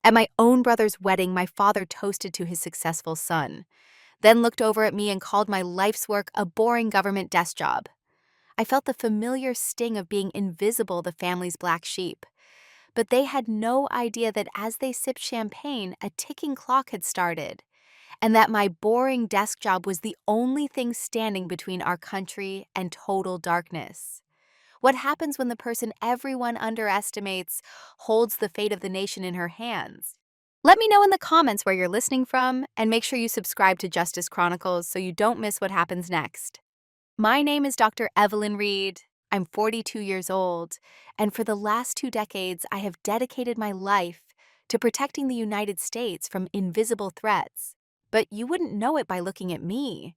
At my own brother's wedding, my father toasted to his successful son, then looked over at me and called my life's work a boring government desk job. I felt the familiar sting of being invisible, the family's black sheep. But they had no idea that as they sipped champagne, a ticking clock had started, and that my boring desk job was the only thing standing between our country and total darkness. What happens when the person everyone underestimates holds the fate of the nation in her hands? Let me know in the comments where you're listening from, and make sure you subscribe to Justice Chronicles so you don't miss what happens next. My name is Dr. Evelyn Reed. I'm 42 years old, and for the last 2 decades, I have dedicated my life to protecting the United States from invisible threats. But you wouldn't know it by looking at me.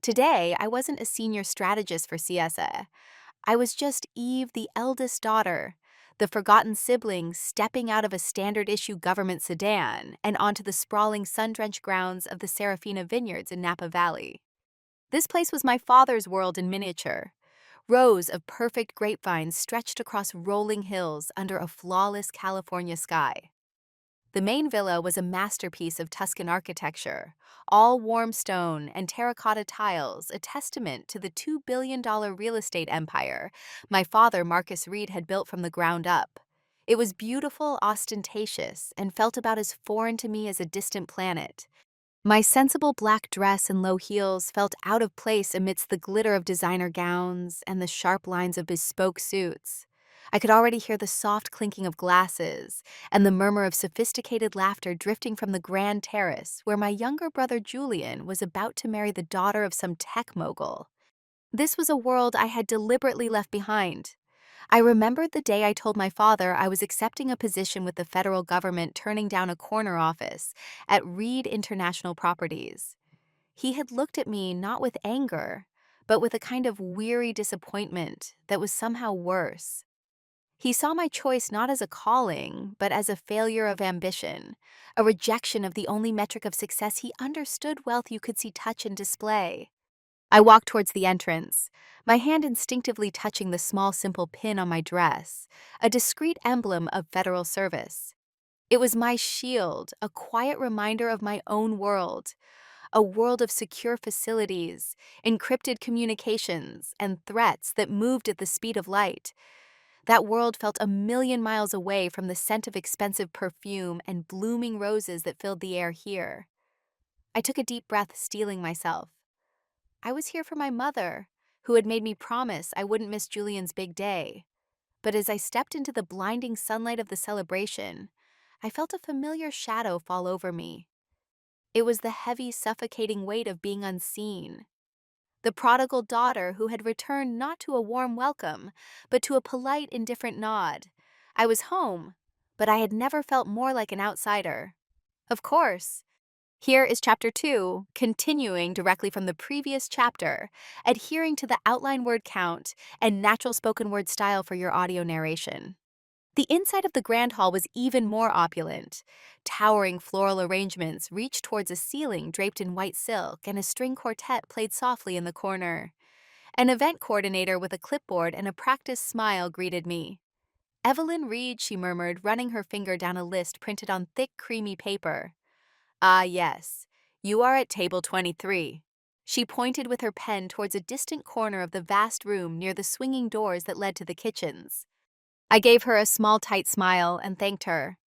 Today, I wasn't a senior strategist for CSA. I was just Eve, the eldest daughter, the forgotten sibling stepping out of a standard-issue government sedan and onto the sprawling sun-drenched grounds of the Serafina Vineyards in Napa Valley. This place was my father's world in miniature. Rows of perfect grapevines stretched across rolling hills under a flawless California sky. The main villa was a masterpiece of Tuscan architecture, all warm stone and terracotta tiles, a testament to the $2 billion real estate empire my father, Marcus Reed, had built from the ground up. It was beautiful, ostentatious, and felt about as foreign to me as a distant planet. My sensible black dress and low heels felt out of place amidst the glitter of designer gowns and the sharp lines of bespoke suits. I could already hear the soft clinking of glasses and the murmur of sophisticated laughter drifting from the grand terrace where my younger brother Julian was about to marry the daughter of some tech mogul. This was a world I had deliberately left behind. I remembered the day I told my father I was accepting a position with the federal government, turning down a corner office at Reed International Properties. He had looked at me not with anger, but with a kind of weary disappointment that was somehow worse. He saw my choice not as a calling, but as a failure of ambition, a rejection of the only metric of success he understood: wealth you could see, touch, and display. I walked towards the entrance, my hand instinctively touching the small, simple pin on my dress, a discreet emblem of federal service. It was my shield, a quiet reminder of my own world, a world of secure facilities, encrypted communications, and threats that moved at the speed of light. That world felt a million miles away from the scent of expensive perfume and blooming roses that filled the air here. I took a deep breath, steeling myself. I was here for my mother, who had made me promise I wouldn't miss Julian's big day. But as I stepped into the blinding sunlight of the celebration, I felt a familiar shadow fall over me. It was the heavy, suffocating weight of being unseen. The prodigal daughter who had returned not to a warm welcome, but to a polite, indifferent nod. I was home, but I had never felt more like an outsider. Of course. Here is Chapter 2, continuing directly from the previous chapter, adhering to the outline word count and natural spoken word style for your audio narration. The inside of the grand hall was even more opulent. Towering floral arrangements reached towards a ceiling draped in white silk, and a string quartet played softly in the corner. An event coordinator with a clipboard and a practiced smile greeted me. "Evelyn Reed," she murmured, running her finger down a list printed on thick, creamy paper. "Ah, yes. You are at table 23. She pointed with her pen towards a distant corner of the vast room near the swinging doors that led to the kitchens. I gave her a small, tight smile and thanked her.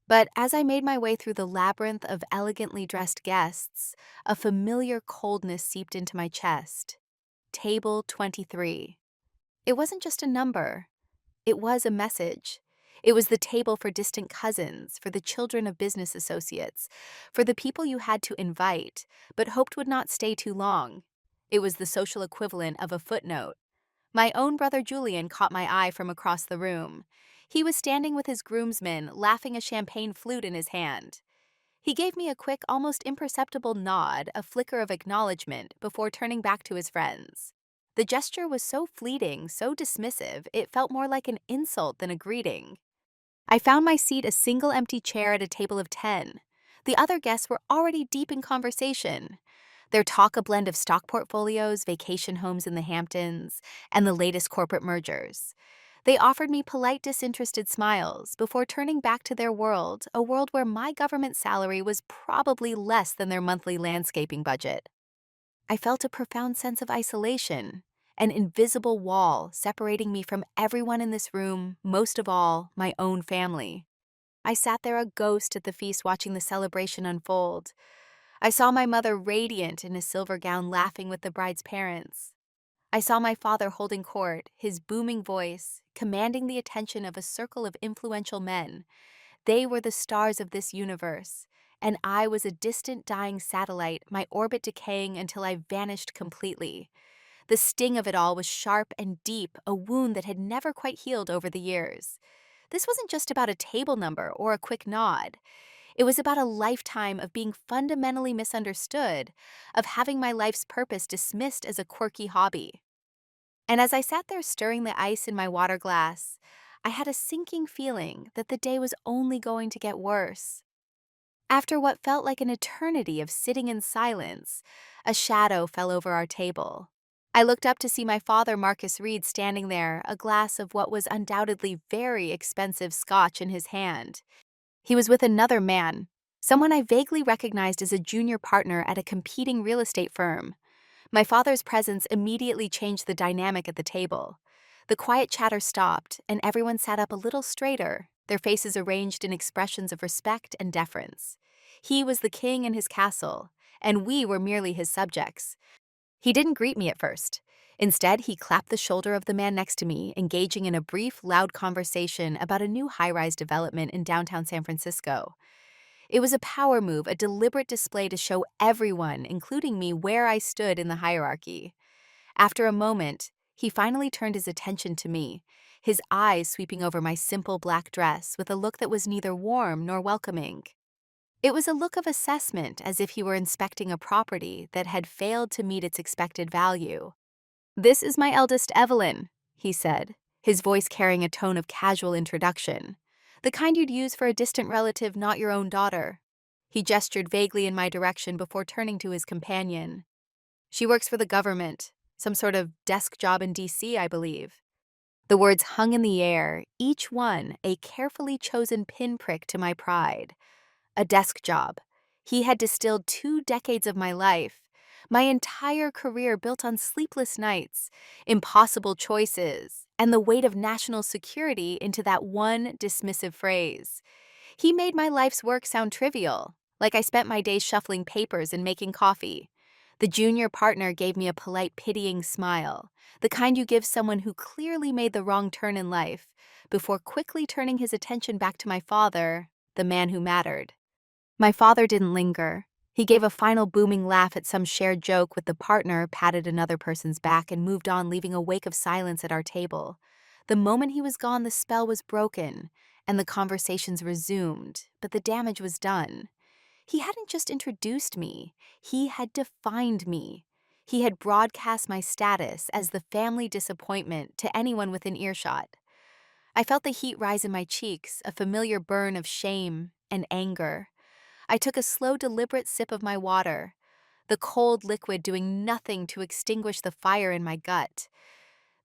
But as I made my way through the labyrinth of elegantly dressed guests, a familiar coldness seeped into my chest. Table 23. It wasn't just a number. It was a message. It was the table for distant cousins, for the children of business associates, for the people you had to invite, but hoped would not stay too long. It was the social equivalent of a footnote. My own brother Julian caught my eye from across the room. He was standing with his groomsmen, laughing, a champagne flute in his hand. He gave me a quick, almost imperceptible nod, a flicker of acknowledgement, before turning back to his friends. The gesture was so fleeting, so dismissive, it felt more like an insult than a greeting. I found my seat, a single empty chair at a table of 10. The other guests were already deep in conversation. Their talk a blend of stock portfolios, vacation homes in the Hamptons, and the latest corporate mergers. They offered me polite, disinterested smiles before turning back to their world, a world where my government salary was probably less than their monthly landscaping budget. I felt a profound sense of isolation, an invisible wall separating me from everyone in this room, most of all, my own family. I sat there a ghost at the feast watching the celebration unfold. I saw my mother radiant in a silver gown laughing with the bride's parents. I saw my father holding court, his booming voice, commanding the attention of a circle of influential men. They were the stars of this universe, and I was a distant dying satellite, my orbit decaying until I vanished completely. The sting of it all was sharp and deep, a wound that had never quite healed over the years. This wasn't just about a table number or a quick nod. It was about a lifetime of being fundamentally misunderstood, of having my life's purpose dismissed as a quirky hobby. And as I sat there stirring the ice in my water glass, I had a sinking feeling that the day was only going to get worse. After what felt like an eternity of sitting in silence, a shadow fell over our table. I looked up to see my father, Marcus Reed, standing there, a glass of what was undoubtedly very expensive scotch in his hand. He was with another man, someone I vaguely recognized as a junior partner at a competing real estate firm. My father's presence immediately changed the dynamic at the table. The quiet chatter stopped, and everyone sat up a little straighter, their faces arranged in expressions of respect and deference. He was the king in his castle, and we were merely his subjects. He didn't greet me at first. Instead, he clapped the shoulder of the man next to me, engaging in a brief, loud conversation about a new high-rise development in downtown San Francisco. It was a power move, a deliberate display to show everyone, including me, where I stood in the hierarchy. After a moment, he finally turned his attention to me, his eyes sweeping over my simple black dress with a look that was neither warm nor welcoming. It was a look of assessment, as if he were inspecting a property that had failed to meet its expected value. "This is my eldest Evelyn," he said, his voice carrying a tone of casual introduction. "The kind you'd use for a distant relative, not your own daughter." He gestured vaguely in my direction before turning to his companion. "She works for the government, some sort of desk job in DC, I believe." The words hung in the air, each one a carefully chosen pinprick to my pride. A desk job. He had distilled 2 decades of my life, my entire career built on sleepless nights, impossible choices, and the weight of national security into that one dismissive phrase. He made my life's work sound trivial, like I spent my days shuffling papers and making coffee. The junior partner gave me a polite, pitying smile, the kind you give someone who clearly made the wrong turn in life, before quickly turning his attention back to my father, the man who mattered. My father didn't linger. He gave a final booming laugh at some shared joke with the partner, patted another person's back, and moved on, leaving a wake of silence at our table. The moment he was gone, the spell was broken, and the conversations resumed, but the damage was done. He hadn't just introduced me, he had defined me. He had broadcast my status as the family disappointment to anyone within earshot. I felt the heat rise in my cheeks, a familiar burn of shame and anger. I took a slow, deliberate sip of my water, the cold liquid doing nothing to extinguish the fire in my gut.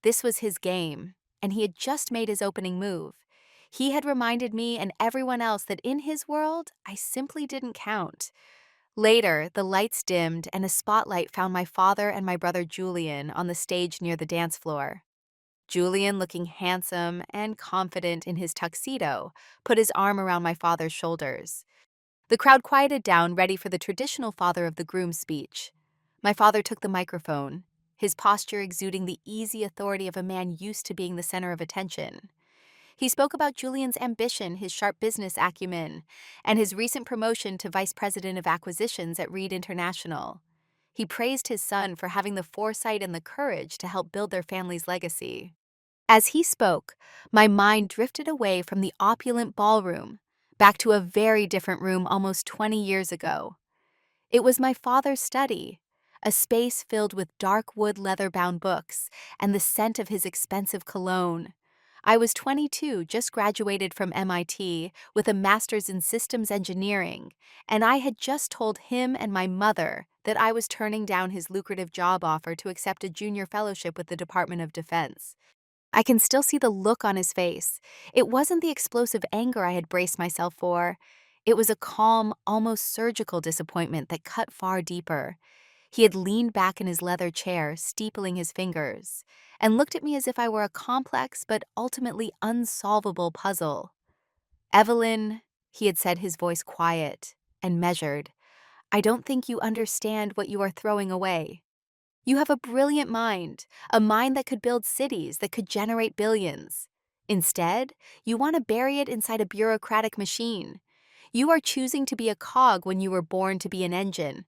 This was his game, and he had just made his opening move. He had reminded me and everyone else that in his world, I simply didn't count. Later, the lights dimmed and a spotlight found my father and my brother Julian on the stage near the dance floor. Julian, looking handsome and confident in his tuxedo, put his arm around my father's shoulders. The crowd quieted down, ready for the traditional father of the groom speech. My father took the microphone, his posture exuding the easy authority of a man used to being the center of attention. He spoke about Julian's ambition, his sharp business acumen, and his recent promotion to vice president of acquisitions at Reed International. He praised his son for having the foresight and the courage to help build their family's legacy. As he spoke, my mind drifted away from the opulent ballroom, back to a very different room almost 20 years ago. It was my father's study, a space filled with dark wood leather-bound books and the scent of his expensive cologne. I was 22, just graduated from MIT with a master's in systems engineering, and I had just told him and my mother that I was turning down his lucrative job offer to accept a junior fellowship with the Department of Defense. I can still see the look on his face. It wasn't the explosive anger I had braced myself for. It was a calm, almost surgical disappointment that cut far deeper. He had leaned back in his leather chair, steepling his fingers, and looked at me as if I were a complex but ultimately unsolvable puzzle. "Evelyn," he had said, his voice quiet and measured, "I don't think you understand what you are throwing away. You have a brilliant mind, a mind that could build cities, that could generate billions. Instead, you want to bury it inside a bureaucratic machine. You are choosing to be a cog when you were born to be an engine."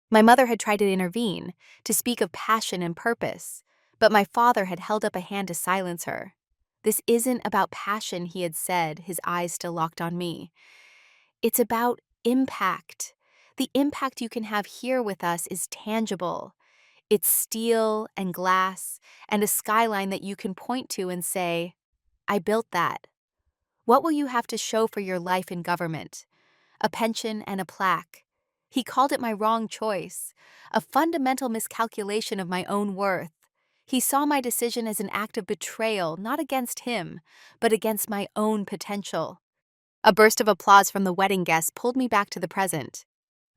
My mother had tried to intervene, to speak of passion and purpose, but my father had held up a hand to silence her. "This isn't about passion," he had said, his eyes still locked on me. "It's about impact. The impact you can have here with us is tangible. It's steel and glass and a skyline that you can point to and say, 'I built that.' What will you have to show for your life in government? A pension and a plaque." He called it my wrong choice, a fundamental miscalculation of my own worth. He saw my decision as an act of betrayal, not against him, but against my own potential. A burst of applause from the wedding guests pulled me back to the present.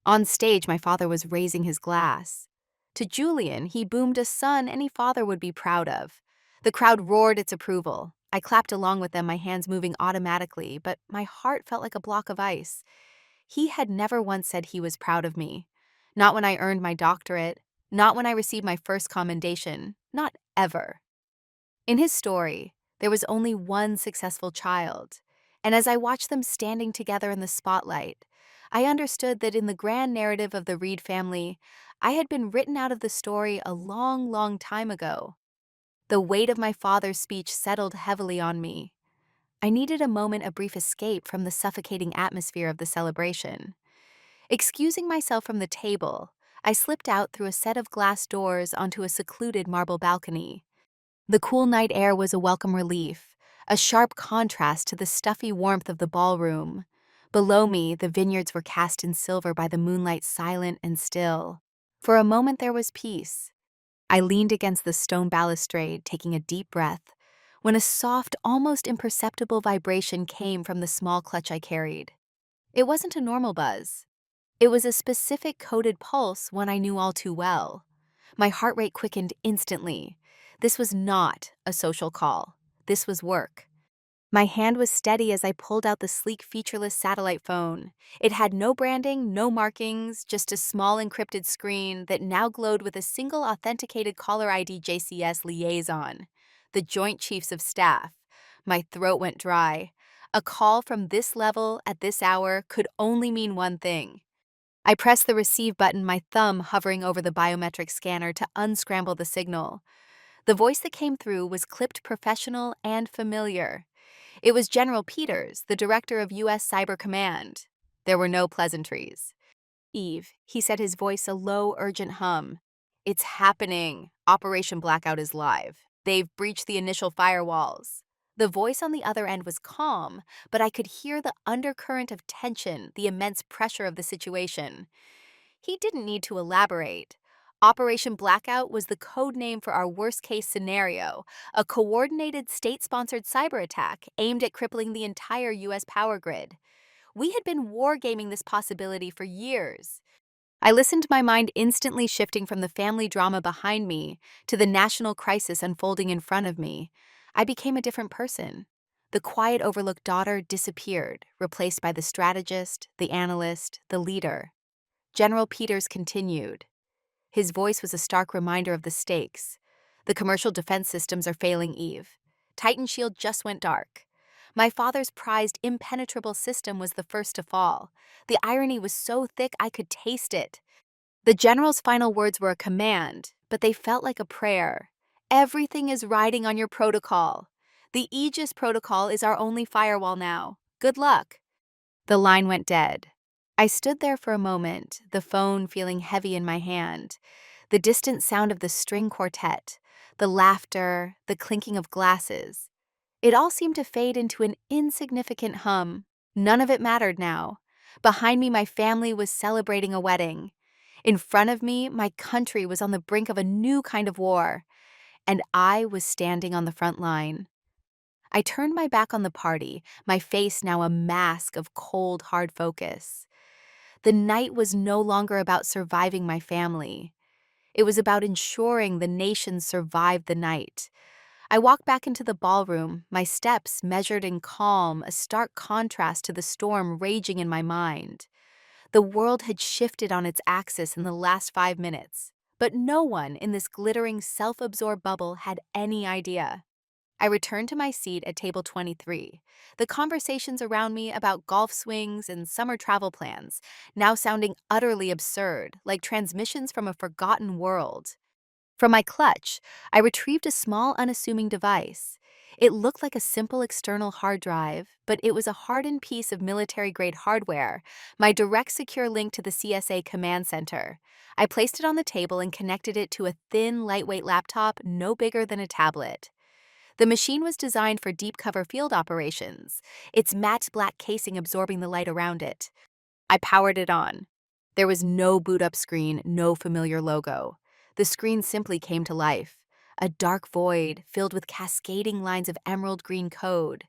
On stage, my father was raising his glass. To Julian, he boomed a son any father would be proud of. The crowd roared its approval. I clapped along with them, my hands moving automatically, but my heart felt like a block of ice. He had never once said he was proud of me. Not when I earned my doctorate, not when I received my first commendation, not ever. In his story, there was only one successful child, and as I watched them standing together in the spotlight, I understood that in the grand narrative of the Reed family, I had been written out of the story a long, long time ago. The weight of my father's speech settled heavily on me. I needed a moment, a brief escape from the suffocating atmosphere of the celebration. Excusing myself from the table, I slipped out through a set of glass doors onto a secluded marble balcony. The cool night air was a welcome relief, a sharp contrast to the stuffy warmth of the ballroom. Below me, the vineyards were cast in silver by the moonlight, silent and still. For a moment there was peace. I leaned against the stone balustrade, taking a deep breath, when a soft, almost imperceptible vibration came from the small clutch I carried. It wasn't a normal buzz. It was a specific coded pulse, one I knew all too well. My heart rate quickened instantly. This was not a social call. This was work. My hand was steady as I pulled out the sleek, featureless satellite phone. It had no branding, no markings, just a small encrypted screen that now glowed with a single authenticated caller ID JCS liaison. The Joint Chiefs of Staff. My throat went dry. A call from this level at this hour could only mean one thing. I pressed the receive button, my thumb hovering over the biometric scanner to unscramble the signal. The voice that came through was clipped, professional, and familiar. It was General Peters, the director of U.S. Cyber Command. There were no pleasantries. "Eve," he said, his voice a low, urgent hum. "It's happening. Operation Blackout is live. They've breached the initial firewalls." The voice on the other end was calm, but I could hear the undercurrent of tension, the immense pressure of the situation. He didn't need to elaborate. Operation Blackout was the code name for our worst-case scenario, a coordinated state-sponsored cyberattack aimed at crippling the entire U.S. power grid. We had been wargaming this possibility for years. I listened, my mind instantly shifting from the family drama behind me to the national crisis unfolding in front of me. I became a different person. The quiet, overlooked daughter disappeared, replaced by the strategist, the analyst, the leader. General Peters continued. His voice was a stark reminder of the stakes. "The commercial defense systems are failing, Eve. Titan Shield just went dark. My father's prized impenetrable system was the first to fall. The irony was so thick I could taste it. The general's final words were a command, but they felt like a prayer. Everything is riding on your protocol. The Aegis protocol is our only firewall now. Good luck." The line went dead. I stood there for a moment, the phone feeling heavy in my hand. The distant sound of the string quartet, the laughter, the clinking of glasses. It all seemed to fade into an insignificant hum. None of it mattered now. Behind me, my family was celebrating a wedding. In front of me, my country was on the brink of a new kind of war. and I was standing on the front line. I turned my back on the party, my face now a mask of cold, hard focus. The night was no longer about surviving my family. It was about ensuring the nation survived the night. I walked back into the ballroom, my steps measured and calm, a stark contrast to the storm raging in my mind. The world had shifted on its axis in the last 5 minutes, but no one in this glittering, self-absorbed bubble had any idea. I returned to my seat at table 23, the conversations around me about golf swings and summer travel plans, now sounding utterly absurd, like transmissions from a forgotten world. From my clutch, I retrieved a small, unassuming device. It looked like a simple external hard drive, but it was a hardened piece of military-grade hardware, my direct secure link to the CSA command center. I placed it on the table and connected it to a thin, lightweight laptop no bigger than a tablet. The machine was designed for deep cover field operations, its matte black casing absorbing the light around it. I powered it on. There was no boot-up screen, no familiar logo. The screen simply came to life, a dark void filled with cascading lines of emerald green code.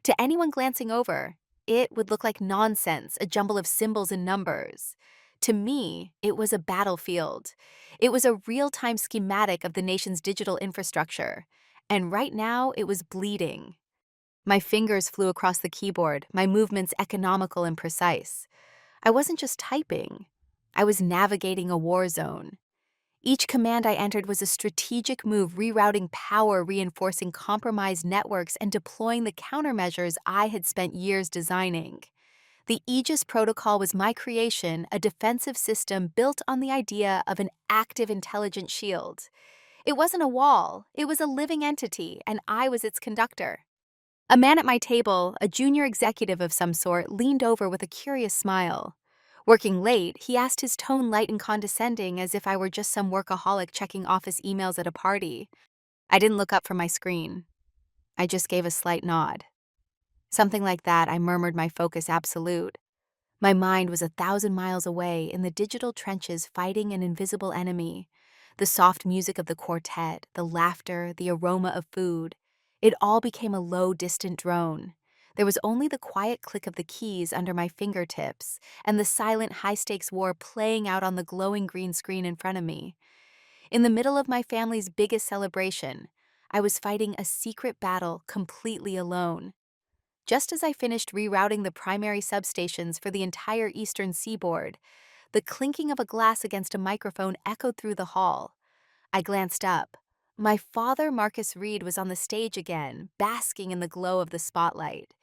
To anyone glancing over, it would look like nonsense, a jumble of symbols and numbers. To me, it was a battlefield. It was a real-time schematic of the nation's digital infrastructure. And right now, it was bleeding. My fingers flew across the keyboard, my movements economical and precise. I wasn't just typing. I was navigating a war zone. Each command I entered was a strategic move, rerouting power, reinforcing compromised networks, and deploying the countermeasures I had spent years designing. The Aegis protocol was my creation, a defensive system built on the idea of an active intelligent shield. It wasn't a wall, it was a living entity, and I was its conductor. A man at my table, a junior executive of some sort, leaned over with a curious smile. Working late, he asked, his tone light and condescending, as if I were just some workaholic checking office emails at a party. I didn't look up from my screen. I just gave a slight nod. Something like that, I murmured, my focus absolute. My mind was 1,000 miles away in the digital trenches fighting an invisible enemy. The soft music of the quartet, the laughter, the aroma of food. It all became a low, distant drone. There was only the quiet click of the keys under my fingertips and the silent high-stakes war playing out on the glowing green screen in front of me. In the middle of my family's biggest celebration, I was fighting a secret battle completely alone. Just as I finished rerouting the primary substations for the entire eastern seaboard, the clinking of a glass against a microphone echoed through the hall. I glanced up. My father, Marcus Reed, was on the stage again, basking in the glow of the spotlight.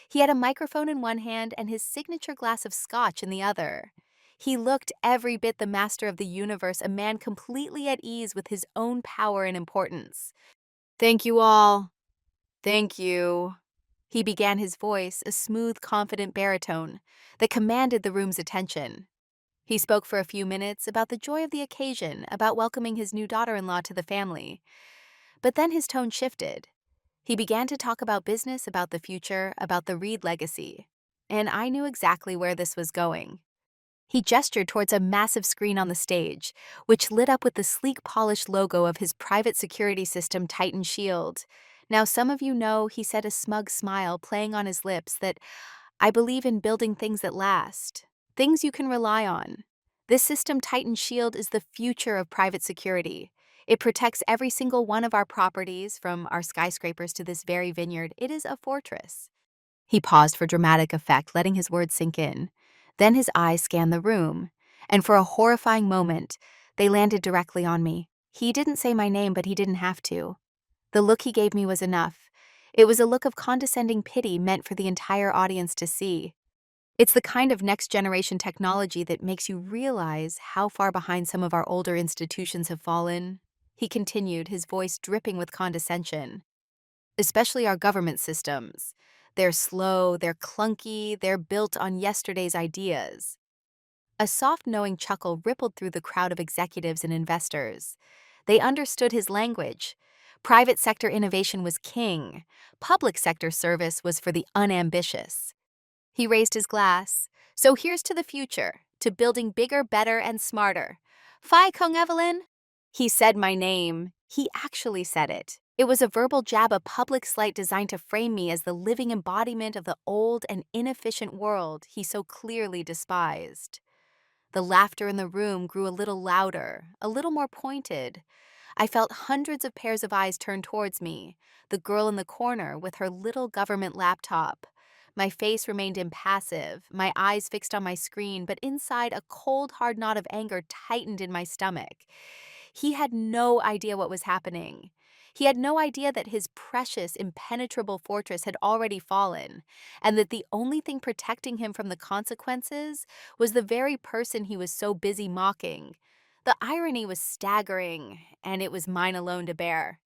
He had a microphone in one hand and his signature glass of scotch in the other. He looked every bit the master of the universe, a man completely at ease with his own power and importance. "Thank you all. Thank you." He began, his voice, a smooth, confident baritone that commanded the room's attention. He spoke for a few minutes about the joy of the occasion, about welcoming his new daughter-in-law to the family. But then his tone shifted. He began to talk about business, about the future, about the Reed legacy. And I knew exactly where this was going. He gestured towards a massive screen on the stage, which lit up with the sleek, polished logo of his private security system, Titan Shield. "Now, some of you know," he said, a smug smile playing on his lips, "that I believe in building things that last, things you can rely on. This system, Titan Shield, is the future of private security. It protects every single one of our properties, from our skyscrapers to this very vineyard. It is a fortress." He paused for dramatic effect, letting his words sink in. Then his eyes scanned the room, and for a horrifying moment, they landed directly on me. He didn't say my name, but he didn't have to. The look he gave me was enough. It was a look of condescending pity meant for the entire audience to see. It's the kind of next-generation technology that makes you realize how far behind some of our older institutions have fallen, he continued, his voice dripping with condescension. Especially our government systems. They're slow, they're clunky, they're built on yesterday's ideas. A soft, knowing chuckle rippled through the crowd of executives and investors. They understood his language. Private sector innovation was king. Public sector service was for the unambitious. He raised his glass. "So here's to the future, to building bigger, better, and smarter. Phi Kung Evelyn?" He said my name. He actually said it. It was a verbal jab, a public slight designed to frame me as the living embodiment of the old and inefficient world he so clearly despised. The laughter in the room grew a little louder, a little more pointed. I felt hundreds of pairs of eyes turn towards me, the girl in the corner with her little government laptop. My face remained impassive, my eyes fixed on my screen, but inside a cold, hard knot of anger tightened in my stomach. He had no idea what was happening. He had no idea that his precious, impenetrable fortress had already fallen, and that the only thing protecting him from the consequences was the very person he was so busy mocking. The irony was staggering, and it was mine alone to bear.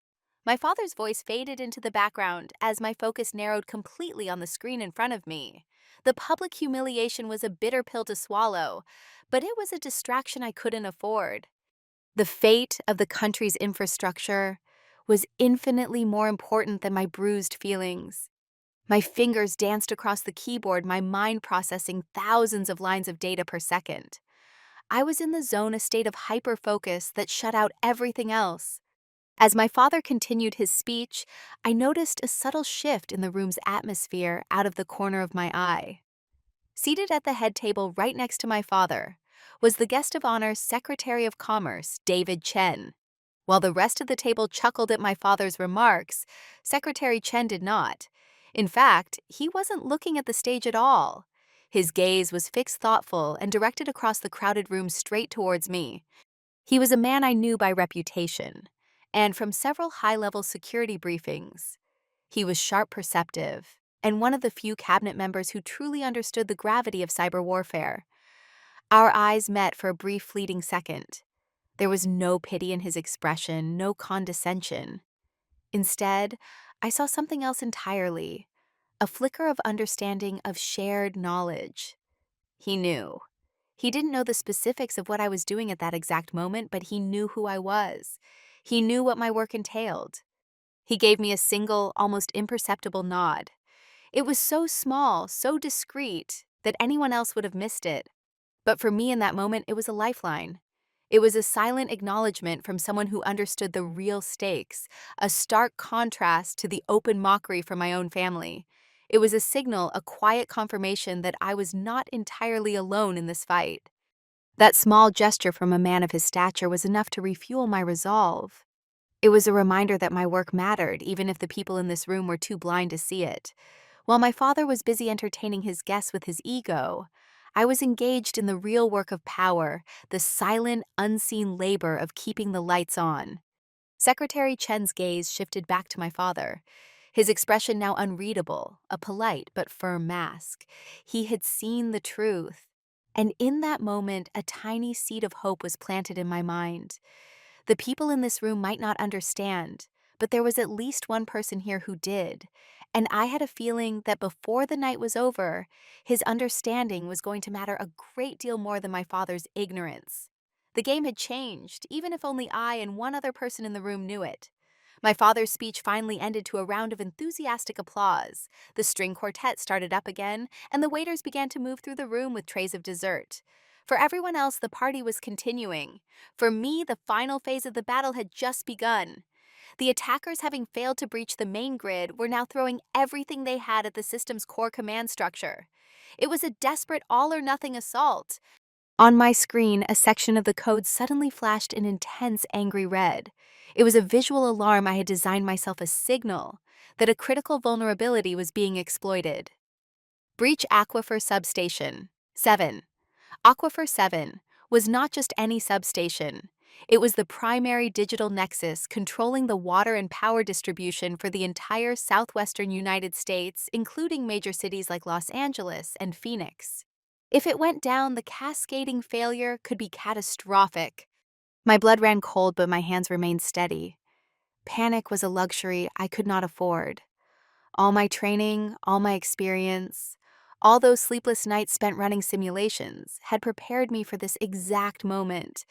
My father's voice faded into the background as my focus narrowed completely on the screen in front of me. The public humiliation was a bitter pill to swallow, but it was a distraction I couldn't afford. The fate of the country's infrastructure was infinitely more important than my bruised feelings. My fingers danced across the keyboard, my mind processing thousands of lines of data per second. I was in the zone, a state of hyper-focus that shut out everything else. As my father continued his speech, I noticed a subtle shift in the room's atmosphere out of the corner of my eye. Seated at the head table right next to my father was the guest of honor Secretary of Commerce, David Chen. While the rest of the table chuckled at my father's remarks, Secretary Chen did not. In fact, he wasn't looking at the stage at all. His gaze was fixed, thoughtful, and directed across the crowded room straight towards me. He was a man I knew by reputation, and from several high-level security briefings. He was sharp, perceptive, and one of the few cabinet members who truly understood the gravity of cyber warfare. Our eyes met for a brief, fleeting second. There was no pity in his expression, no condescension. Instead, I saw something else entirely, a flicker of understanding, of shared knowledge. He knew. He didn't know the specifics of what I was doing at that exact moment, but he knew who I was. He knew what my work entailed. He gave me a single, almost imperceptible nod. It was so small, so discreet, that anyone else would have missed it. But for me in that moment, it was a lifeline. It was a silent acknowledgement from someone who understood the real stakes, a stark contrast to the open mockery from my own family. It was a signal, a quiet confirmation that I was not entirely alone in this fight. That small gesture from a man of his stature was enough to refuel my resolve. It was a reminder that my work mattered, even if the people in this room were too blind to see it. While my father was busy entertaining his guests with his ego, I was engaged in the real work of power, the silent, unseen labor of keeping the lights on. Secretary Chen's gaze shifted back to my father, his expression now unreadable, a polite but firm mask. He had seen the truth, and in that moment, a tiny seed of hope was planted in my mind. The people in this room might not understand, but there was at least one person here who did, and I had a feeling that before the night was over, his understanding was going to matter a great deal more than my father's ignorance. The game had changed, even if only I and one other person in the room knew it. My father's speech finally ended to a round of enthusiastic applause. The string quartet started up again, and the waiters began to move through the room with trays of dessert. For everyone else, the party was continuing. For me, the final phase of the battle had just begun. The attackers, having failed to breach the main grid, were now throwing everything they had at the system's core command structure. It was a desperate all-or-nothing assault. On my screen, a section of the code suddenly flashed an intense, angry red. It was a visual alarm. I had designed myself a signal that a critical vulnerability was being exploited. Breach Aquifer Substation 7. Aquifer 7 was not just any substation. It was the primary digital nexus controlling the water and power distribution for the entire southwestern United States, including major cities like Los Angeles and Phoenix. If it went down, the cascading failure could be catastrophic. My blood ran cold, but my hands remained steady. Panic was a luxury I could not afford. All my training, all my experience, all those sleepless nights spent running simulations had prepared me for this exact moment.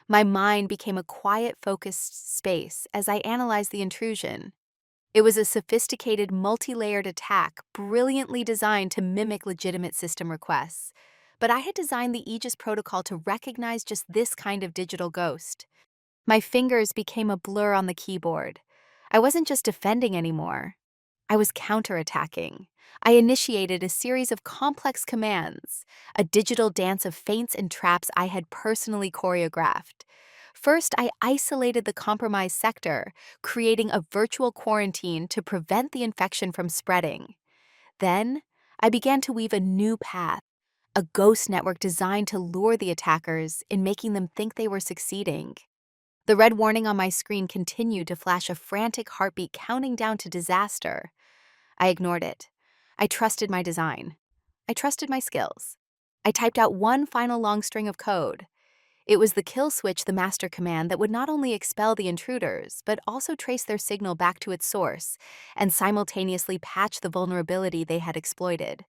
My mind became a quiet, focused space as I analyzed the intrusion. It was a sophisticated, multi-layered attack, brilliantly designed to mimic legitimate system requests. But I had designed the Aegis protocol to recognize just this kind of digital ghost. My fingers became a blur on the keyboard. I wasn't just defending anymore. I was counterattacking. I initiated a series of complex commands, a digital dance of feints and traps I had personally choreographed. First, I isolated the compromised sector, creating a virtual quarantine to prevent the infection from spreading. Then, I began to weave a new path, a ghost network designed to lure the attackers in making them think they were succeeding. The red warning on my screen continued to flash a frantic heartbeat counting down to disaster. I ignored it. I trusted my design. I trusted my skills. I typed out one final long string of code. It was the kill switch, the master command that would not only expel the intruders, but also trace their signal back to its source and simultaneously patch the vulnerability they had exploited.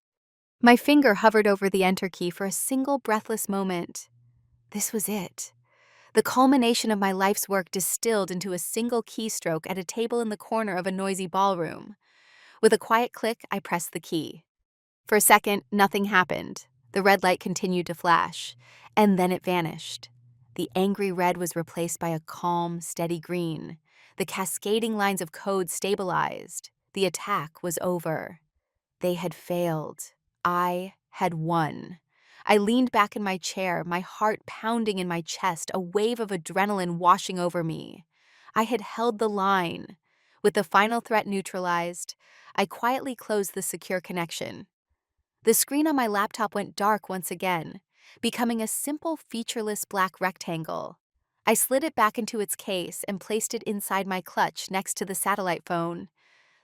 My finger hovered over the enter key for a single breathless moment. This was it. The culmination of my life's work distilled into a single keystroke at a table in the corner of a noisy ballroom. With a quiet click, I pressed the key. For a second, nothing happened. The red light continued to flash, and then it vanished. The angry red was replaced by a calm, steady green. The cascading lines of code stabilized. The attack was over. They had failed. I had won. I leaned back in my chair, my heart pounding in my chest, a wave of adrenaline washing over me. I had held the line. With the final threat neutralized, I quietly closed the secure connection. The screen on my laptop went dark once again, becoming a simple featureless black rectangle. I slid it back into its case and placed it inside my clutch next to the satellite phone.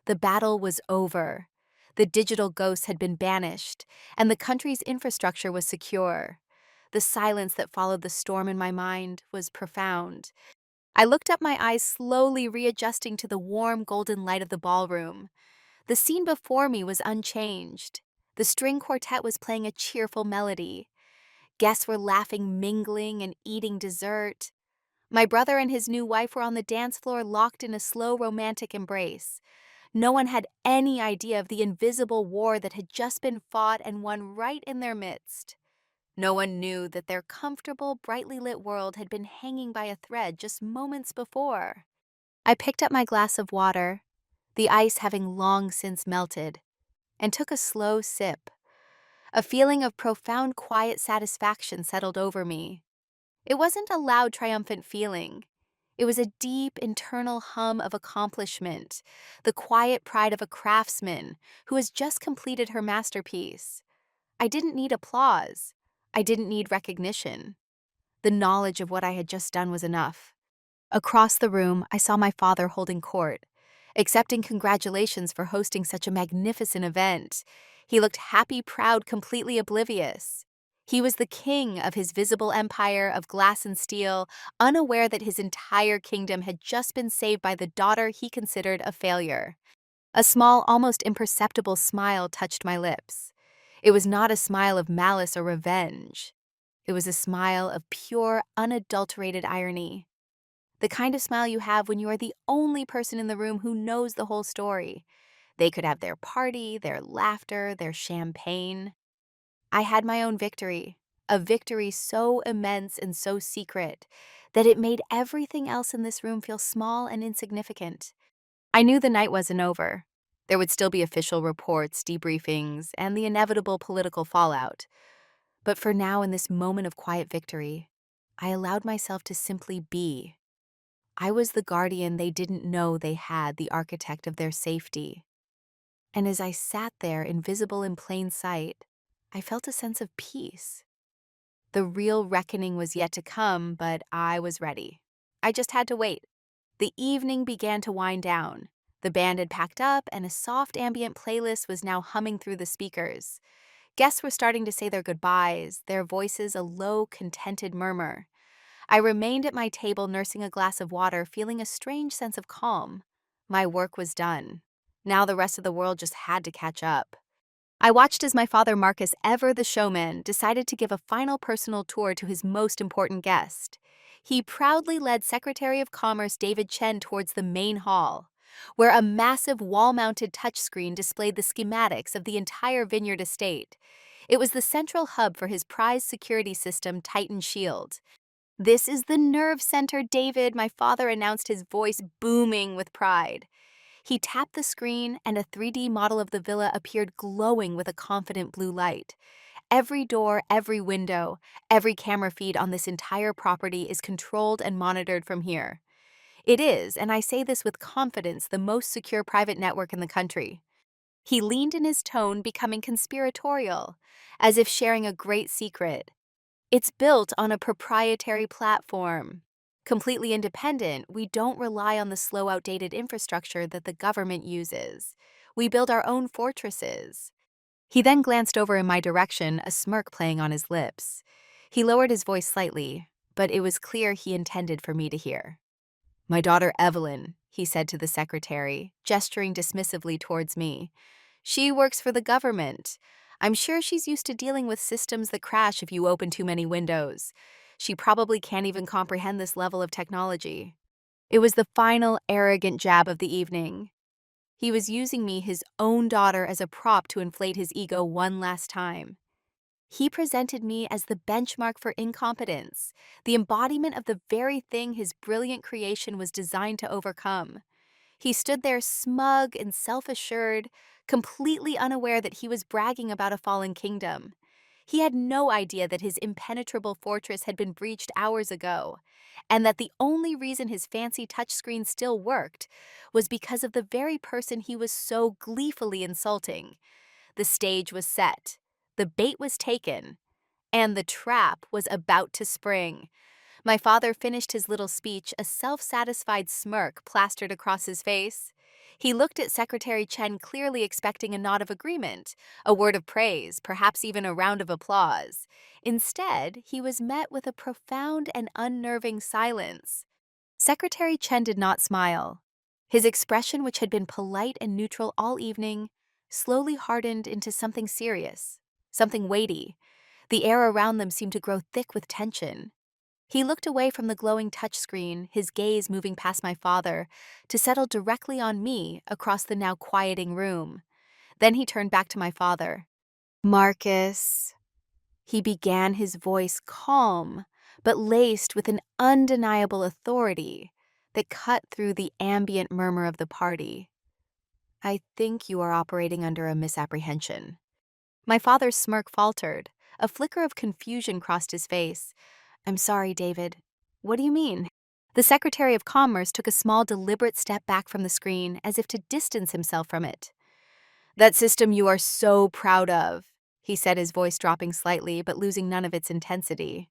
The battle was over. The digital ghosts had been banished, and the country's infrastructure was secure. The silence that followed the storm in my mind was profound. I looked up, my eyes slowly readjusting to the warm golden light of the ballroom. The scene before me was unchanged. The string quartet was playing a cheerful melody. Guests were laughing, mingling, and eating dessert. My brother and his new wife were on the dance floor, locked in a slow, romantic embrace. No one had any idea of the invisible war that had just been fought and won right in their midst. No one knew that their comfortable, brightly lit world had been hanging by a thread just moments before. I picked up my glass of water, the ice having long since melted, and took a slow sip. A feeling of profound, quiet satisfaction settled over me. It wasn't a loud, triumphant feeling. It was a deep, internal hum of accomplishment, the quiet pride of a craftsman who has just completed her masterpiece. I didn't need applause. I didn't need recognition. The knowledge of what I had just done was enough. Across the room, I saw my father holding court, accepting congratulations for hosting such a magnificent event. He looked happy, proud, completely oblivious. He was the king of his visible empire of glass and steel, unaware that his entire kingdom had just been saved by the daughter he considered a failure. A small, almost imperceptible smile touched my lips. It was not a smile of malice or revenge. It was a smile of pure, unadulterated irony. The kind of smile you have when you are the only person in the room who knows the whole story. They could have their party, their laughter, their champagne. I had my own victory, a victory so immense and so secret that it made everything else in this room feel small and insignificant. I knew the night wasn't over. There would still be official reports, debriefings, and the inevitable political fallout. But for now, in this moment of quiet victory, I allowed myself to simply be. I was the guardian they didn't know they had, the architect of their safety. And as I sat there, invisible in plain sight, I felt a sense of peace. The real reckoning was yet to come, but I was ready. I just had to wait. The evening began to wind down. The band had packed up, and a soft ambient playlist was now humming through the speakers. Guests were starting to say their goodbyes, their voices a low, contented murmur. I remained at my table, nursing a glass of water, feeling a strange sense of calm. My work was done. Now the rest of the world just had to catch up. I watched as my father Marcus, ever the showman, decided to give a final personal tour to his most important guest. He proudly led Secretary of Commerce David Chen towards the main hall, where a massive wall-mounted touchscreen displayed the schematics of the entire vineyard estate. It was the central hub for his prized security system, Titan Shield. "This is the nerve center, David," my father announced, his voice booming with pride. He tapped the screen, and a 3D model of the villa appeared glowing with a confident blue light. Every door, every window, every camera feed on this entire property is controlled and monitored from here. It is, and I say this with confidence, the most secure private network in the country. He leaned in his tone, becoming conspiratorial, as if sharing a great secret. It's built on a proprietary platform. Completely independent, we don't rely on the slow, outdated infrastructure that the government uses. We build our own fortresses. He then glanced over in my direction, a smirk playing on his lips. He lowered his voice slightly, but it was clear he intended for me to hear. "My daughter Evelyn," he said to the secretary, gesturing dismissively towards me. "She works for the government. I'm sure she's used to dealing with systems that crash if you open too many windows. She probably can't even comprehend this level of technology." It was the final arrogant jab of the evening. He was using me, his own daughter, as a prop to inflate his ego one last time. He presented me as the benchmark for incompetence, the embodiment of the very thing his brilliant creation was designed to overcome. He stood there smug and self-assured, completely unaware that he was bragging about a fallen kingdom. He had no idea that his impenetrable fortress had been breached hours ago, and that the only reason his fancy touchscreen still worked was because of the very person he was so gleefully insulting. The stage was set, the bait was taken, and the trap was about to spring. My father finished his little speech, a self-satisfied smirk plastered across his face. He looked at Secretary Chen, clearly expecting a nod of agreement, a word of praise, perhaps even a round of applause. Instead, he was met with a profound and unnerving silence. Secretary Chen did not smile. His expression, which had been polite and neutral all evening, slowly hardened into something serious, something weighty. The air around them seemed to grow thick with tension. He looked away from the glowing touchscreen, his gaze moving past my father, to settle directly on me across the now quieting room. Then he turned back to my father. "Marcus," he began, his voice calm, but laced with an undeniable authority that cut through the ambient murmur of the party. "I think you are operating under a misapprehension." My father's smirk faltered. A flicker of confusion crossed his face. "I'm sorry, David. What do you mean?" The Secretary of Commerce took a small, deliberate step back from the screen, as if to distance himself from it. "That system you are so proud of," he said, his voice dropping slightly but losing none of its intensity.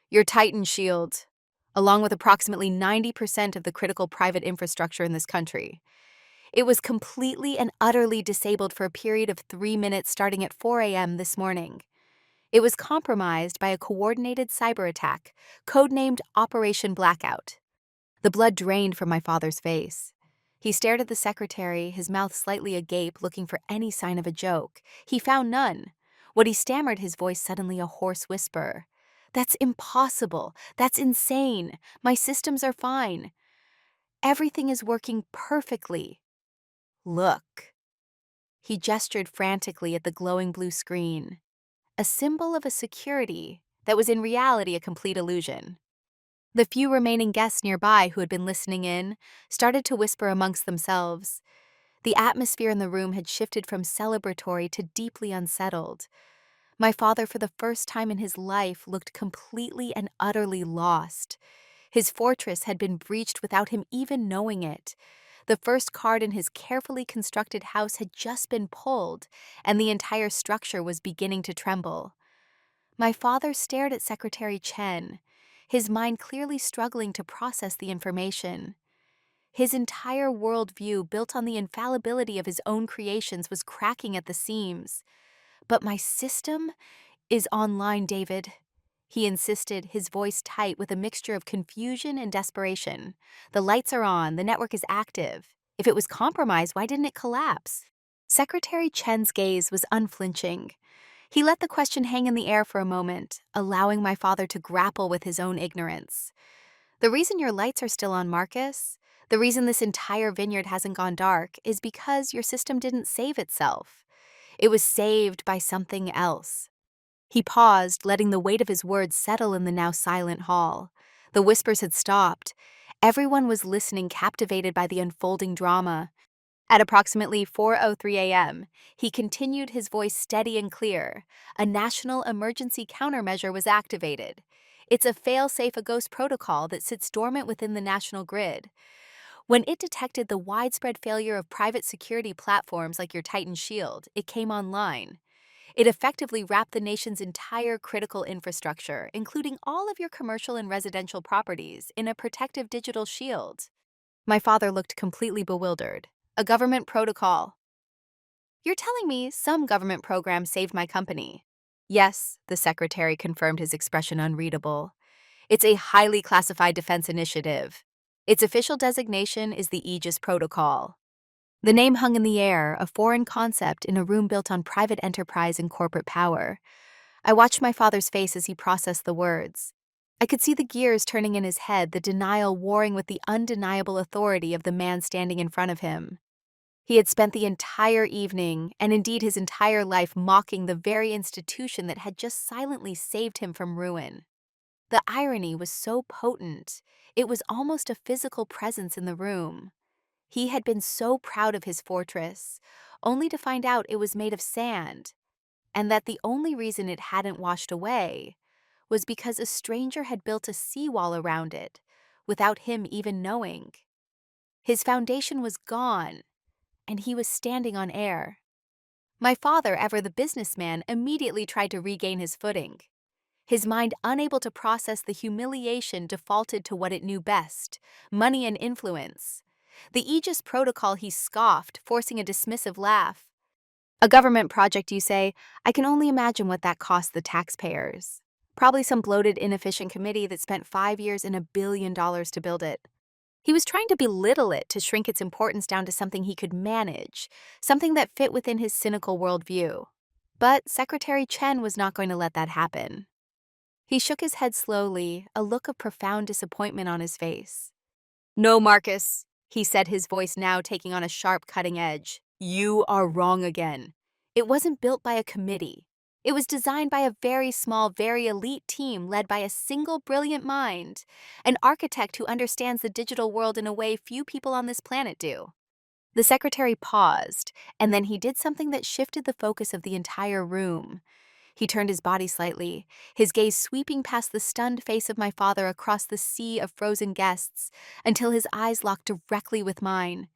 "Your Titan shield, along with approximately 90% of the critical private infrastructure in this country. It was completely and utterly disabled for a period of 3 minutes starting at 4 a.m. this morning. It was compromised by a coordinated cyberattack, codenamed Operation Blackout." The blood drained from my father's face. He stared at the secretary, his mouth slightly agape, looking for any sign of a joke. He found none. What he stammered, his voice suddenly a hoarse whisper. "That's impossible. That's insane. My systems are fine. Everything is working perfectly. Look." He gestured frantically at the glowing blue screen, a symbol of a security that was in reality a complete illusion. The few remaining guests nearby who had been listening in started to whisper amongst themselves. The atmosphere in the room had shifted from celebratory to deeply unsettled. My father, for the first time in his life, looked completely and utterly lost. His fortress had been breached without him even knowing it. The first card in his carefully constructed house had just been pulled, and the entire structure was beginning to tremble. My father stared at Secretary Chen, his mind clearly struggling to process the information. His entire worldview, built on the infallibility of his own creations, was cracking at the seams. "But my system is online, David," he insisted, his voice tight with a mixture of confusion and desperation. "The lights are on, the network is active. If it was compromised, why didn't it collapse?" Secretary Chen's gaze was unflinching. He let the question hang in the air for a moment, allowing my father to grapple with his own ignorance. "The reason your lights are still on, Marcus, the reason this entire vineyard hasn't gone dark, is because your system didn't save itself. It was saved by something else." He paused, letting the weight of his words settle in the now silent hall. The whispers had stopped. Everyone was listening, captivated by the unfolding drama. At approximately 4:03 a.m., he continued, his voice steady and clear. A national emergency countermeasure was activated. It's a fail-safe, a ghost protocol that sits dormant within the national grid. When it detected the widespread failure of private security platforms like your Titan Shield, it came online. It effectively wrapped the nation's entire critical infrastructure, including all of your commercial and residential properties, in a protective digital shield. My father looked completely bewildered. A government protocol. You're telling me some government program saved my company? Yes, the secretary confirmed, his expression unreadable. It's a highly classified defense initiative. Its official designation is the Aegis Protocol. The name hung in the air, a foreign concept in a room built on private enterprise and corporate power. I watched my father's face as he processed the words. I could see the gears turning in his head, the denial warring with the undeniable authority of the man standing in front of him. He had spent the entire evening, and indeed his entire life, mocking the very institution that had just silently saved him from ruin. The irony was so potent, it was almost a physical presence in the room. He had been so proud of his fortress, only to find out it was made of sand, and that the only reason it hadn't washed away was because a stranger had built a seawall around it, without him even knowing. His foundation was gone, and he was standing on air. My father, ever the businessman, immediately tried to regain his footing. His mind, unable to process the humiliation, defaulted to what it knew best: money and influence. The Aegis Protocol, he scoffed, forcing a dismissive laugh. A government project, you say? I can only imagine what that cost the taxpayers. Probably some bloated, inefficient committee that spent 5 years and $1 billion to build it. He was trying to belittle it, to shrink its importance down to something he could manage, something that fit within his cynical worldview. But Secretary Chen was not going to let that happen. He shook his head slowly, a look of profound disappointment on his face. No, Marcus, he said, his voice now taking on a sharp, cutting edge. You are wrong again. It wasn't built by a committee. It was designed by a very small, very elite team led by a single brilliant mind, an architect who understands the digital world in a way few people on this planet do. The secretary paused, and then he did something that shifted the focus of the entire room. He turned his body slightly, his gaze sweeping past the stunned face of my father across the sea of frozen guests until his eyes locked directly with mine.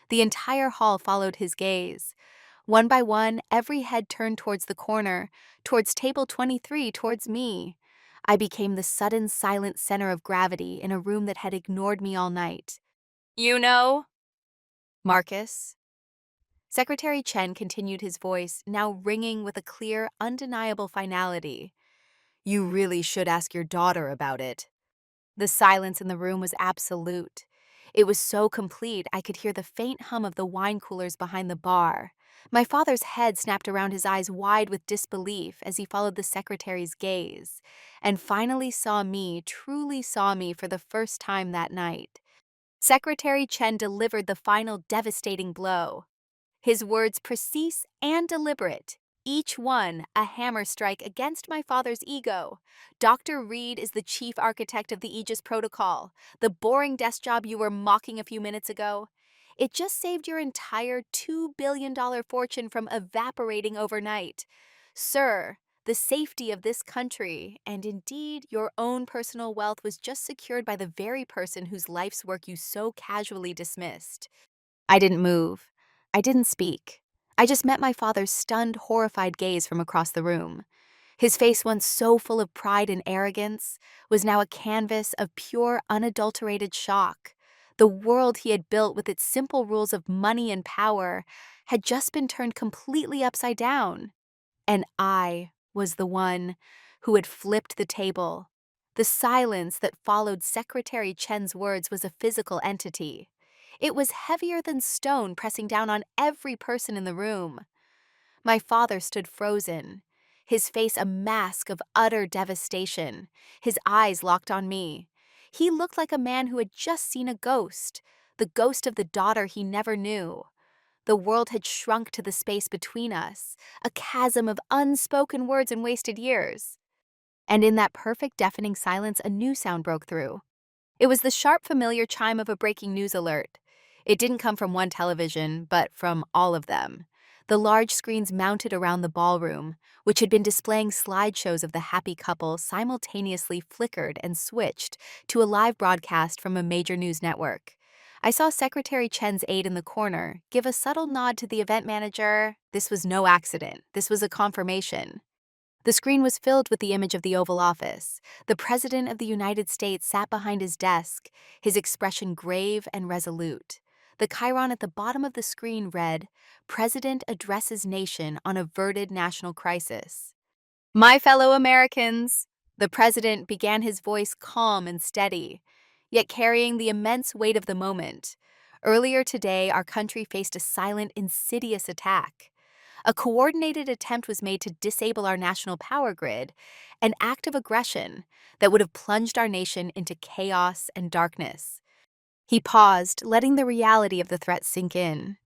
The entire hall followed his gaze. One by one, every head turned towards the corner, towards table 23, towards me. I became the sudden silent center of gravity in a room that had ignored me all night. You know, Marcus? Secretary Chen continued, his voice now ringing with a clear, undeniable finality. You really should ask your daughter about it. The silence in the room was absolute. It was so complete I could hear the faint hum of the wine coolers behind the bar. My father's head snapped around, his eyes wide with disbelief as he followed the secretary's gaze, and finally saw me, truly saw me for the first time that night. Secretary Chen delivered the final devastating blow. His words precise and deliberate, each one a hammer strike against my father's ego. Dr. Reed is the chief architect of the Aegis Protocol, the boring desk job you were mocking a few minutes ago. It just saved your entire $2 billion fortune from evaporating overnight. Sir, the safety of this country, and indeed your own personal wealth, was just secured by the very person whose life's work you so casually dismissed. I didn't move. I didn't speak. I just met my father's stunned, horrified gaze from across the room. His face, once so full of pride and arrogance, was now a canvas of pure, unadulterated shock. The world he had built with its simple rules of money and power had just been turned completely upside down. And I was the one who had flipped the table. The silence that followed Secretary Chen's words was a physical entity. It was heavier than stone, pressing down on every person in the room. My father stood frozen, his face a mask of utter devastation, his eyes locked on me. He looked like a man who had just seen a ghost, the ghost of the daughter he never knew. The world had shrunk to the space between us, a chasm of unspoken words and wasted years. And in that perfect, deafening silence, a new sound broke through. It was the sharp, familiar chime of a breaking news alert. It didn't come from one television, but from all of them. The large screens mounted around the ballroom, which had been displaying slideshows of the happy couple, simultaneously flickered and switched to a live broadcast from a major news network. I saw Secretary Chen's aide in the corner give a subtle nod to the event manager. This was no accident. This was a confirmation. The screen was filled with the image of the Oval Office. The President of the United States sat behind his desk, his expression grave and resolute. The chyron at the bottom of the screen read, "President addresses nation on averted national crisis." My fellow Americans, the President began, his voice calm and steady, yet carrying the immense weight of the moment. Earlier today, our country faced a silent, insidious attack. A coordinated attempt was made to disable our national power grid, an act of aggression that would have plunged our nation into chaos and darkness. He paused, letting the reality of the threat sink in.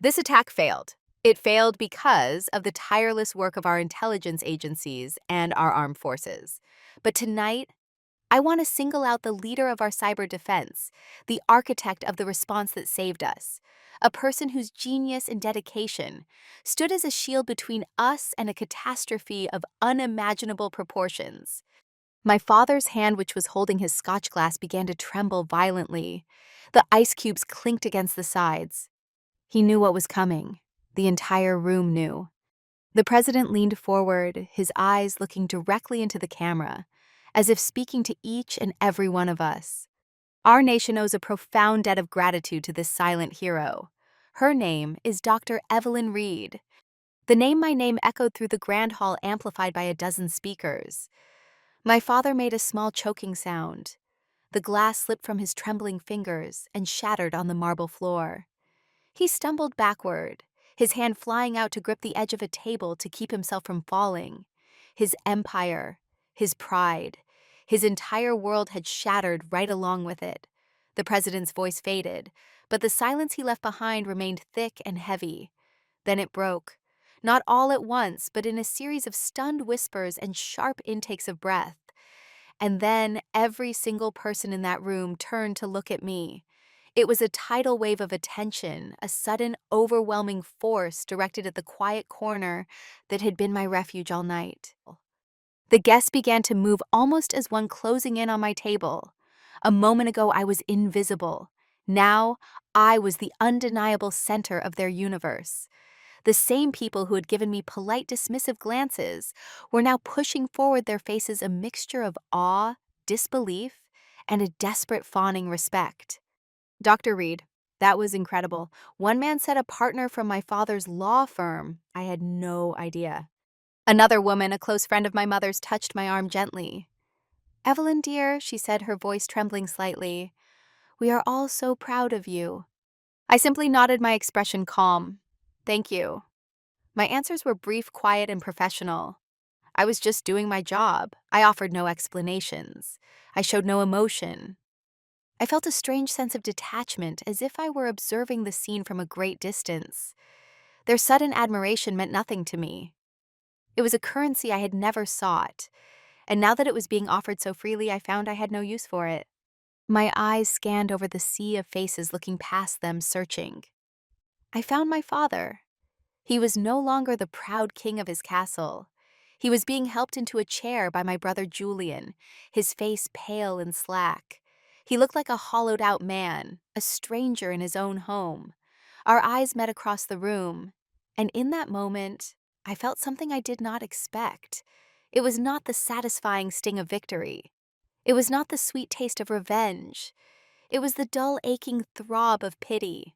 This attack failed. It failed because of the tireless work of our intelligence agencies and our armed forces. But tonight, I want to single out the leader of our cyber defense, the architect of the response that saved us, a person whose genius and dedication stood as a shield between us and a catastrophe of unimaginable proportions. My father's hand, which was holding his scotch glass, began to tremble violently. The ice cubes clinked against the sides. He knew what was coming. The entire room knew. The president leaned forward, his eyes looking directly into the camera, as if speaking to each and every one of us. Our nation owes a profound debt of gratitude to this silent hero. Her name is Dr. Evelyn Reed. The name my name echoed through the grand hall, amplified by a dozen speakers. My father made a small choking sound. The glass slipped from his trembling fingers and shattered on the marble floor. He stumbled backward, his hand flying out to grip the edge of a table to keep himself from falling. His empire, his pride, his entire world had shattered right along with it. The president's voice faded, but the silence he left behind remained thick and heavy. Then it broke, not all at once, but in a series of stunned whispers and sharp intakes of breath. And then every single person in that room turned to look at me. It was a tidal wave of attention, a sudden, overwhelming force directed at the quiet corner that had been my refuge all night. The guests began to move almost as one closing in on my table. A moment ago, I was invisible. Now, I was the undeniable center of their universe. The same people who had given me polite, dismissive glances were now pushing forward, their faces a mixture of awe, disbelief, and a desperate fawning respect. Dr. Reed, that was incredible. One man said a partner from my father's law firm. I had no idea. Another woman, a close friend of my mother's, touched my arm gently. "Evelyn, dear," she said, her voice trembling slightly, "we are all so proud of you." I simply nodded, my expression calm. "Thank you." My answers were brief, quiet, and professional. I was just doing my job. I offered no explanations. I showed no emotion. I felt a strange sense of detachment, as if I were observing the scene from a great distance. Their sudden admiration meant nothing to me. It was a currency I had never sought, and now that it was being offered so freely, I found I had no use for it. My eyes scanned over the sea of faces, looking past them, searching. I found my father. He was no longer the proud king of his castle. He was being helped into a chair by my brother Julian, his face pale and slack. He looked like a hollowed-out man, a stranger in his own home. Our eyes met across the room, and in that moment, I felt something I did not expect. It was not the satisfying sting of victory. It was not the sweet taste of revenge. It was the dull, aching throb of pity.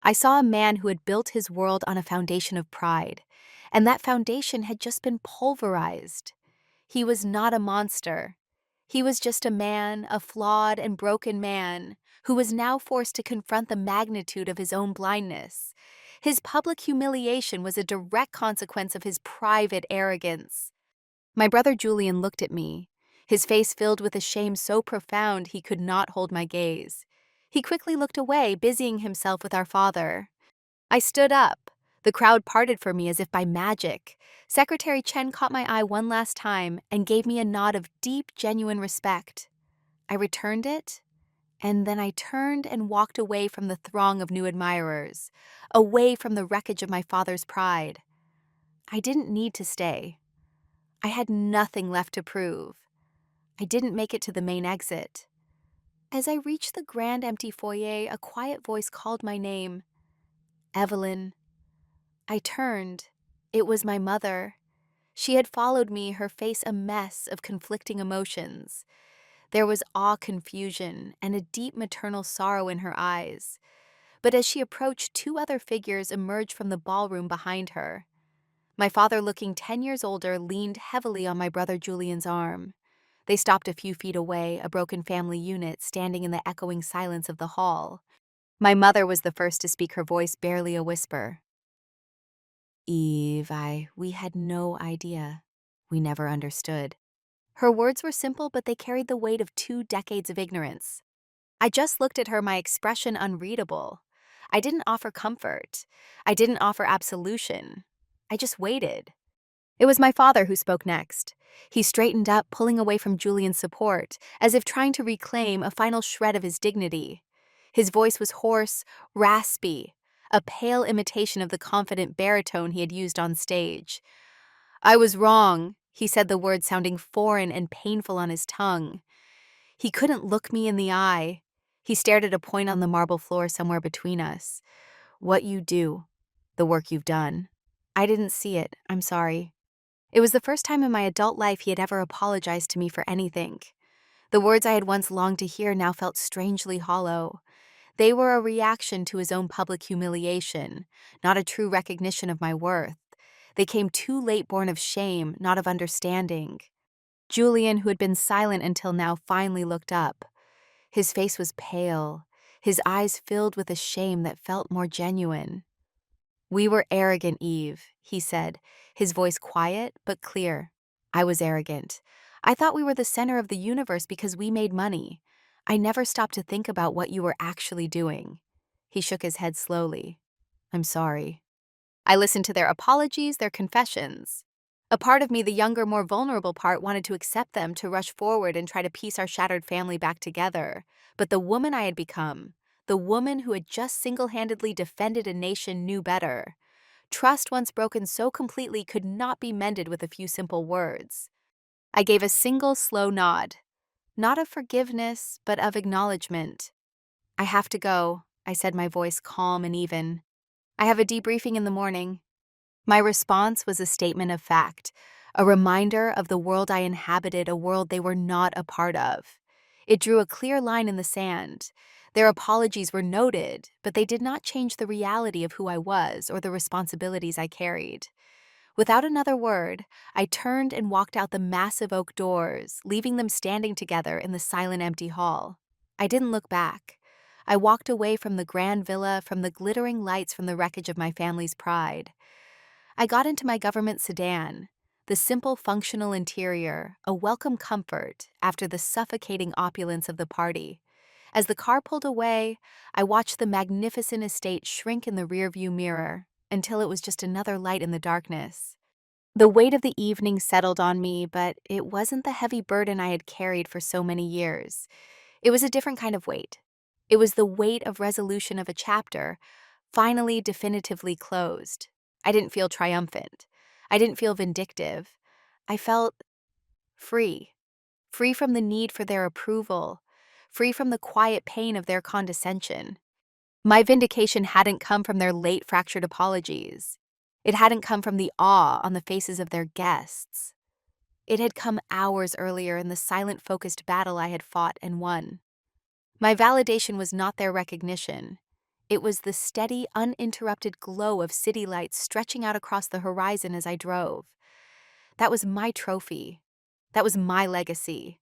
I saw a man who had built his world on a foundation of pride, and that foundation had just been pulverized. He was not a monster. He was just a man, a flawed and broken man, who was now forced to confront the magnitude of his own blindness. His public humiliation was a direct consequence of his private arrogance. My brother Julian looked at me, his face filled with a shame so profound he could not hold my gaze. He quickly looked away, busying himself with our father. I stood up. The crowd parted for me as if by magic. Secretary Chen caught my eye one last time and gave me a nod of deep, genuine respect. I returned it, and then I turned and walked away from the throng of new admirers, away from the wreckage of my father's pride. I didn't need to stay. I had nothing left to prove. I didn't make it to the main exit. As I reached the grand empty foyer, a quiet voice called my name. Evelyn. I turned. It was my mother. She had followed me, her face a mess of conflicting emotions. There was awe, confusion, and a deep maternal sorrow in her eyes. But as she approached, two other figures emerged from the ballroom behind her. My father, looking 10 years older, leaned heavily on my brother Julian's arm. They stopped a few feet away, a broken family unit standing in the echoing silence of the hall. My mother was the first to speak, her voice barely a whisper. Eve, we had no idea. We never understood. Her words were simple, but they carried the weight of 2 decades of ignorance. I just looked at her, my expression unreadable. I didn't offer comfort. I didn't offer absolution. I just waited. It was my father who spoke next. He straightened up, pulling away from Julian's support, as if trying to reclaim a final shred of his dignity. His voice was hoarse, raspy, a pale imitation of the confident baritone he had used on stage. I was wrong, he said, the words sounding foreign and painful on his tongue. He couldn't look me in the eye. He stared at a point on the marble floor somewhere between us. What you do, the work you've done. I didn't see it, I'm sorry. It was the first time in my adult life he had ever apologized to me for anything. The words I had once longed to hear now felt strangely hollow. They were a reaction to his own public humiliation, not a true recognition of my worth. They came too late, born of shame, not of understanding. Julian, who had been silent until now, finally looked up. His face was pale, his eyes filled with a shame that felt more genuine. We were arrogant, Eve, he said, his voice quiet but clear. I was arrogant. I thought we were the center of the universe because we made money. I never stopped to think about what you were actually doing. He shook his head slowly. I'm sorry. I listened to their apologies, their confessions. A part of me, the younger, more vulnerable part, wanted to accept them, to rush forward and try to piece our shattered family back together. But the woman I had become, the woman who had just single-handedly defended a nation, knew better. Trust once broken so completely could not be mended with a few simple words. I gave a single slow nod, not of forgiveness, but of acknowledgement. I have to go, I said, my voice calm and even. I have a debriefing in the morning. My response was a statement of fact, a reminder of the world I inhabited, a world they were not a part of. It drew a clear line in the sand. Their apologies were noted, but they did not change the reality of who I was or the responsibilities I carried. Without another word, I turned and walked out the massive oak doors, leaving them standing together in the silent, empty hall. I didn't look back. I walked away from the grand villa, from the glittering lights, from the wreckage of my family's pride. I got into my government sedan, the simple, functional interior, a welcome comfort after the suffocating opulence of the party. As the car pulled away, I watched the magnificent estate shrink in the rearview mirror until it was just another light in the darkness. The weight of the evening settled on me, but it wasn't the heavy burden I had carried for so many years. It was a different kind of weight. It was the weight of resolution of a chapter, finally definitively closed. I didn't feel triumphant. I didn't feel vindictive. I felt free. Free from the need for their approval. Free from the quiet pain of their condescension. My vindication hadn't come from their late fractured apologies. It hadn't come from the awe on the faces of their guests. It had come hours earlier in the silent, focused battle I had fought and won. My validation was not their recognition. It was the steady, uninterrupted glow of city lights stretching out across the horizon as I drove. That was my trophy. That was my legacy.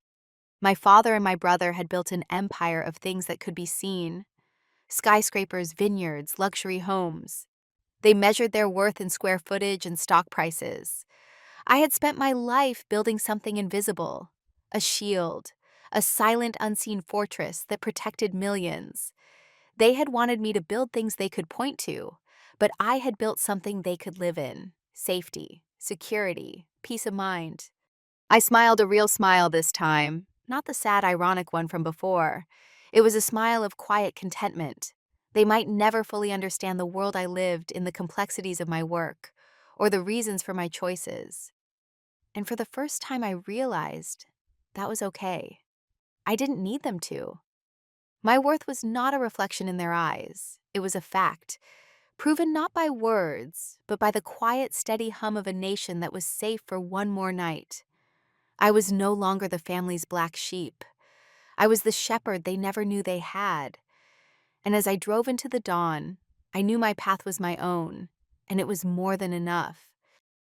My father and my brother had built an empire of things that could be seen. Skyscrapers, vineyards, luxury homes. They measured their worth in square footage and stock prices. I had spent my life building something invisible, a shield, a silent, unseen fortress that protected millions. They had wanted me to build things they could point to, but I had built something they could live in: safety, security, peace of mind. I smiled a real smile this time, not the sad, ironic one from before. It was a smile of quiet contentment. They might never fully understand the world I lived in, the complexities of my work, or the reasons for my choices. And for the first time, I realized that was okay. I didn't need them to. My worth was not a reflection in their eyes. It was a fact, proven not by words, but by the quiet, steady hum of a nation that was safe for one more night. I was no longer the family's black sheep. I was the shepherd they never knew they had. And as I drove into the dawn, I knew my path was my own, and it was more than enough.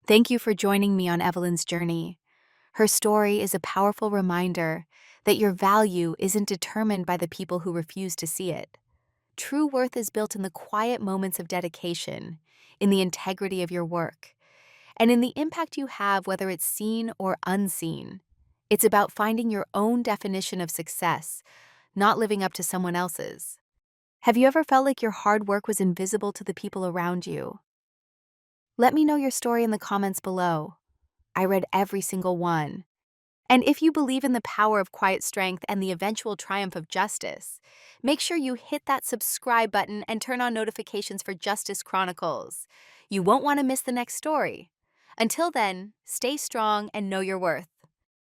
Thank you for joining me on Evelyn's journey. Her story is a powerful reminder that your value isn't determined by the people who refuse to see it. True worth is built in the quiet moments of dedication, in the integrity of your work, and in the impact you have, whether it's seen or unseen. It's about finding your own definition of success, not living up to someone else's. Have you ever felt like your hard work was invisible to the people around you? Let me know your story in the comments below. I read every single one. And if you believe in the power of quiet strength and the eventual triumph of justice, make sure you hit that subscribe button and turn on notifications for Justice Chronicles. You won't want to miss the next story. Until then, stay strong and know your worth.